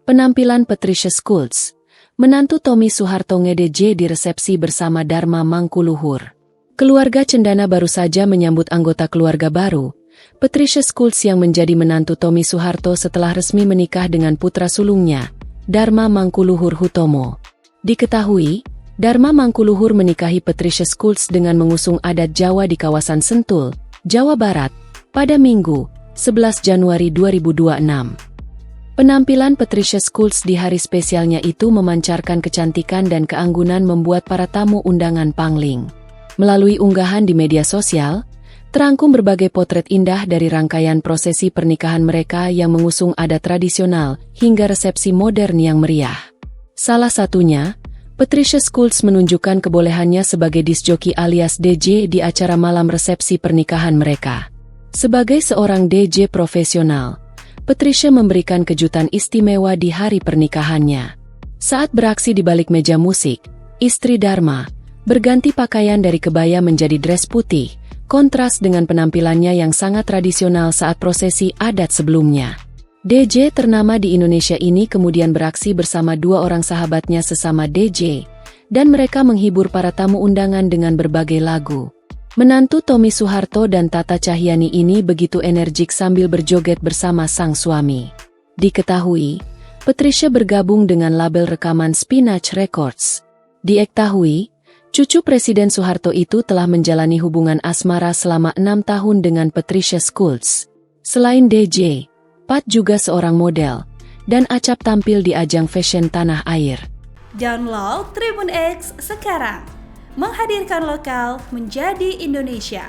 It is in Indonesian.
Penampilan Patricia Schulz, menantu Tommy Soeharto nge-DJ di resepsi bersama Dharma Mangkuluhur. Keluarga cendana baru saja menyambut anggota keluarga baru, Patricia Schulz yang menjadi menantu Tommy Soeharto setelah resmi menikah dengan putra sulungnya, Dharma Mangkuluhur Hutomo. Diketahui, Dharma Mangkuluhur menikahi Patricia Schulz dengan mengusung adat Jawa di kawasan Sentul, Jawa Barat, pada Minggu, 11 Januari 2026. Penampilan Patricia Schulz di hari spesialnya itu memancarkan kecantikan dan keanggunan membuat para tamu undangan pangling. Melalui unggahan di media sosial, terangkum berbagai potret indah dari rangkaian prosesi pernikahan mereka yang mengusung adat tradisional hingga resepsi modern yang meriah. Salah satunya, Patricia Schulz menunjukkan kebolehannya sebagai disjoki alias DJ di acara malam resepsi pernikahan mereka. Sebagai seorang DJ profesional, Patricia memberikan kejutan istimewa di hari pernikahannya. Saat beraksi di balik meja musik, istri Dharma berganti pakaian dari kebaya menjadi dress putih, kontras dengan penampilannya yang sangat tradisional saat prosesi adat sebelumnya. DJ ternama di Indonesia ini kemudian beraksi bersama dua orang sahabatnya sesama DJ, dan mereka menghibur para tamu undangan dengan berbagai lagu. Menantu Tommy Soeharto dan Tata Cahyani ini begitu energik sambil berjoget bersama sang suami. Diketahui, Patricia bergabung dengan label rekaman Spinach Records. Diketahui, cucu Presiden Soeharto itu telah menjalani hubungan asmara selama 6 tahun dengan Patricia Schulz. Selain DJ, Pat juga seorang model, dan acap tampil di ajang fashion tanah air. Download Tribun X sekarang. Menghadirkan lokal menjadi Indonesia.